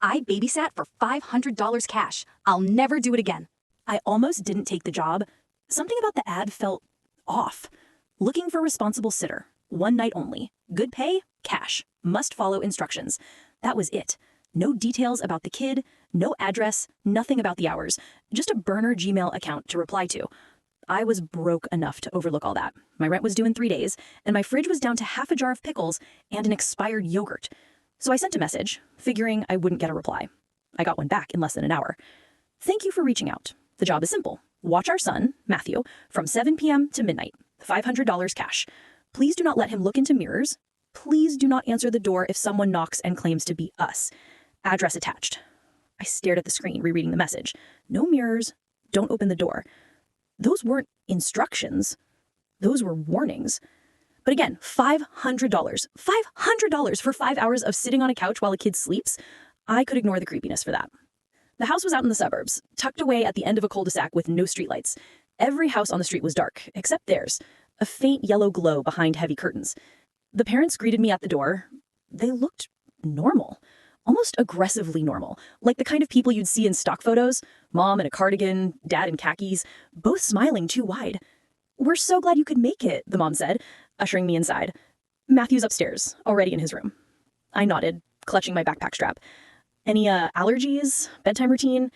I babysat for $500 cash. I'll never do it again. I almost didn't take the job. Something about the ad felt off. Looking for responsible sitter. One night only. Good pay, cash. Must follow instructions. That was it. No details about the kid, no address, nothing about the hours. Just a burner Gmail account to reply to. I was broke enough to overlook all that. My rent was due in 3 days, and my fridge was down to half a jar of pickles and an expired yogurt. So I sent a message, figuring I wouldn't get a reply. I got one back in less than an hour. Thank you for reaching out. The job is simple. Watch our son, Matthew, from 7 p.m. to midnight. $500 cash. Please do not let him look into mirrors. Please do not answer the door if someone knocks and claims to be us. Address attached. I stared at the screen, rereading the message. No mirrors. Don't open the door. Those weren't instructions. Those were warnings. But again, $500. $500 for 5 hours of sitting on a couch while a kid sleeps? I could ignore the creepiness for that. The house was out in the suburbs, tucked away at the end of a cul-de-sac with no streetlights. Every house on the street was dark, except theirs, a faint yellow glow behind heavy curtains. The parents greeted me at the door. They looked normal, almost aggressively normal, like the kind of people you'd see in stock photos. Mom in a cardigan, dad in khakis, both smiling too wide. "We're so glad you could make it," the mom said, ushering me inside. Matthew's upstairs, already in his room. I nodded, clutching my backpack strap. Any allergies? Bedtime routine?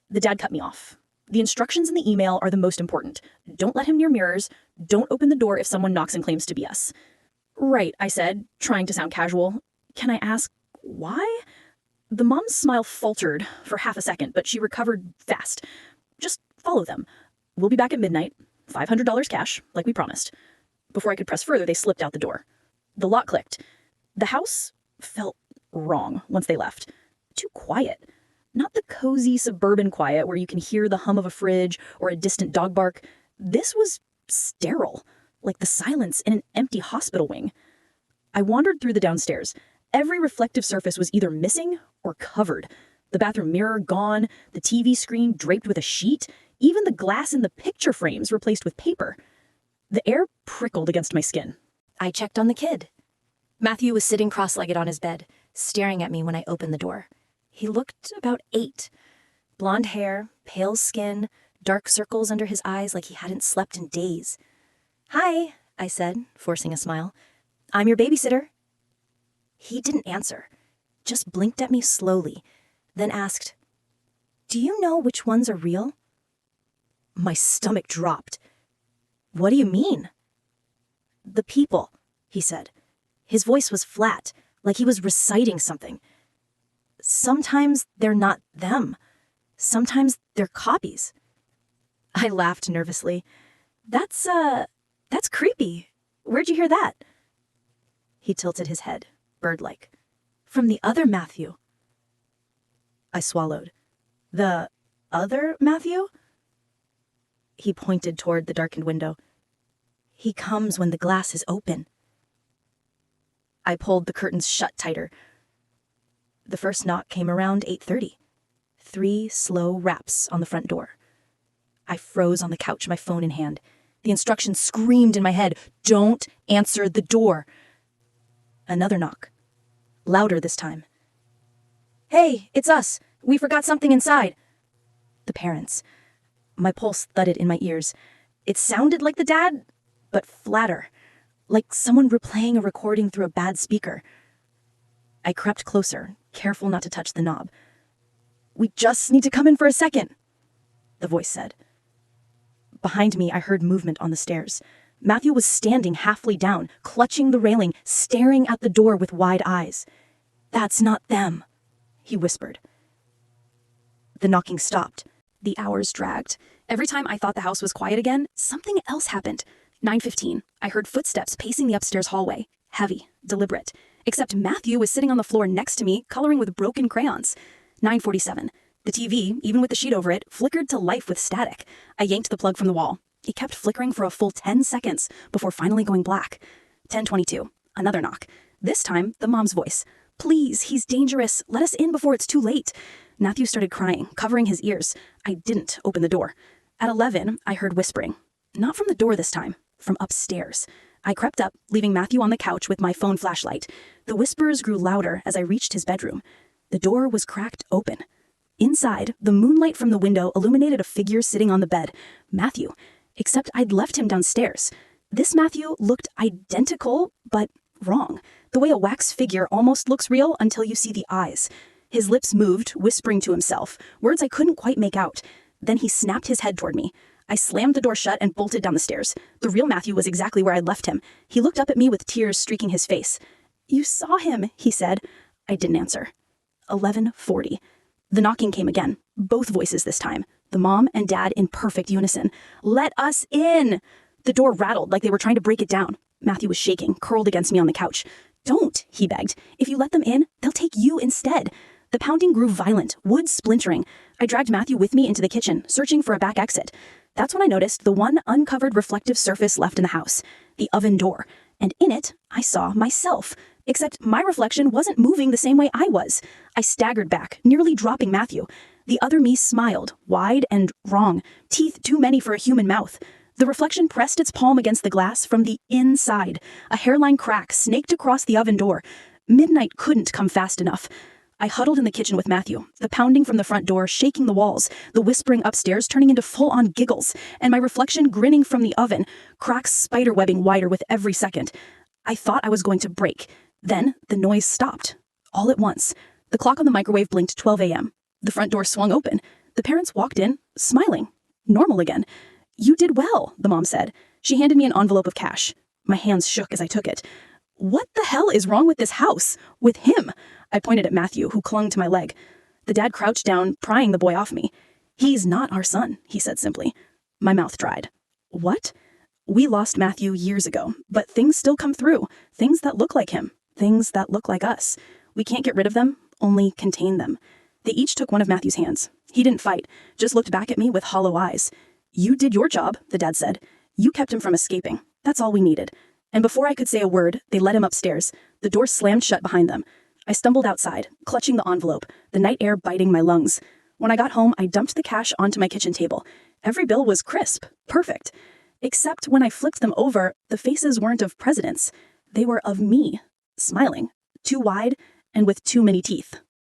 The dad cut me off. The instructions in the email are the most important. Don't let him near mirrors. Don't open the door if someone knocks and claims to be us. Right, I said, trying to sound casual. Can I ask why? The mom's smile faltered for half a second, but she recovered fast. Just follow them. We'll be back at midnight. $500 cash, like we promised. Before I could press further, they slipped out the door. The lock clicked. The house felt wrong once they left. Too quiet. Not the cozy suburban quiet where you can hear the hum of a fridge or a distant dog bark. This was sterile, like the silence in an empty hospital wing. I wandered through the downstairs. Every reflective surface was either missing or covered. The bathroom mirror gone, the TV screen draped with a sheet, even the glass in the picture frames replaced with paper. The air prickled against my skin. I checked on the kid. Matthew was sitting cross-legged on his bed, staring at me when I opened the door. He looked about 8. Blonde hair, pale skin, dark circles under his eyes like he hadn't slept in days. "Hi," I said, forcing a smile. "I'm your babysitter." He didn't answer, just blinked at me slowly, then asked, "Do you know which ones are real?" My stomach dropped. "What do you mean?" "The people," he said. His voice was flat, like he was reciting something. "Sometimes they're not them. Sometimes they're copies." I laughed nervously. That's creepy. Where'd you hear that?" He tilted his head, bird-like. "From the other Matthew." I swallowed. "The other Matthew?" He pointed toward the darkened window. "He comes when the glass is open." I pulled the curtains shut tighter. The first knock came around 8:30. 3 slow raps on the front door. I froze on the couch, my phone in hand. The instructions screamed in my head, "Don't answer the door." Another knock. Louder this time. "Hey, it's us. We forgot something inside." The parents. My pulse thudded in my ears. It sounded like the dad, but flatter, like someone replaying a recording through a bad speaker. I crept closer, careful not to touch the knob. "We just need to come in for a second," the voice said. Behind me, I heard movement on the stairs. Matthew was standing halfway down, clutching the railing, staring at the door with wide eyes. "That's not them," he whispered. The knocking stopped. The hours dragged. Every time I thought the house was quiet again, something else happened. 9:15, I heard footsteps pacing the upstairs hallway. Heavy, deliberate. Except Matthew was sitting on the floor next to me, coloring with broken crayons. 9:47. The TV, even with the sheet over it, flickered to life with static. I yanked the plug from the wall. It kept flickering for a full 10 seconds before finally going black. 10:22. Another knock. This time, the mom's voice. "Please, he's dangerous. Let us in before it's too late." Matthew started crying, covering his ears. I didn't open the door. At 11, I heard whispering. Not from the door this time, from upstairs. I crept up, leaving Matthew on the couch with my phone flashlight. The whispers grew louder as I reached his bedroom. The door was cracked open. Inside, the moonlight from the window illuminated a figure sitting on the bed, Matthew, except I'd left him downstairs. This Matthew looked identical, but wrong, the way a wax figure almost looks real until you see the eyes. His lips moved, whispering to himself, words I couldn't quite make out. Then he snapped his head toward me. I slammed the door shut and bolted down the stairs. The real Matthew was exactly where I'd left him. He looked up at me with tears streaking his face. "You saw him," he said. I didn't answer. 11:40. The knocking came again, both voices this time, the mom and dad in perfect unison. "Let us in!" The door rattled like they were trying to break it down. Matthew was shaking, curled against me on the couch. "Don't," he begged. "If you let them in, they'll take you instead." The pounding grew violent, wood splintering. I dragged Matthew with me into the kitchen, searching for a back exit. That's when I noticed the one uncovered reflective surface left in the house, the oven door. And in it, I saw myself. Except my reflection wasn't moving the same way I was. I staggered back, nearly dropping Matthew. The other me smiled, wide and wrong, teeth too many for a human mouth. The reflection pressed its palm against the glass from the inside. A hairline crack snaked across the oven door. Midnight couldn't come fast enough. I huddled in the kitchen with Matthew, the pounding from the front door shaking the walls, the whispering upstairs turning into full-on giggles, and my reflection grinning from the oven, cracks spiderwebbing wider with every second. I thought I was going to break. Then the noise stopped, all at once. The clock on the microwave blinked 12 a.m. The front door swung open. The parents walked in, smiling, normal again. "You did well," the mom said. She handed me an envelope of cash. My hands shook as I took it. "What the hell is wrong with this house? With him?" I pointed at Matthew, who clung to my leg. The dad crouched down, prying the boy off me. "He's not our son," he said simply. My mouth dried. "What?" "We lost Matthew years ago, but things still come through. Things that look like him. Things that look like us. We can't get rid of them, only contain them." They each took one of Matthew's hands. He didn't fight, just looked back at me with hollow eyes. "You did your job," the dad said. "You kept him from escaping. That's all we needed." And before I could say a word, they led him upstairs. The door slammed shut behind them. I stumbled outside, clutching the envelope, the night air biting my lungs. When I got home, I dumped the cash onto my kitchen table. Every bill was crisp, perfect. Except when I flipped them over, the faces weren't of presidents. They were of me, smiling, too wide and with too many teeth.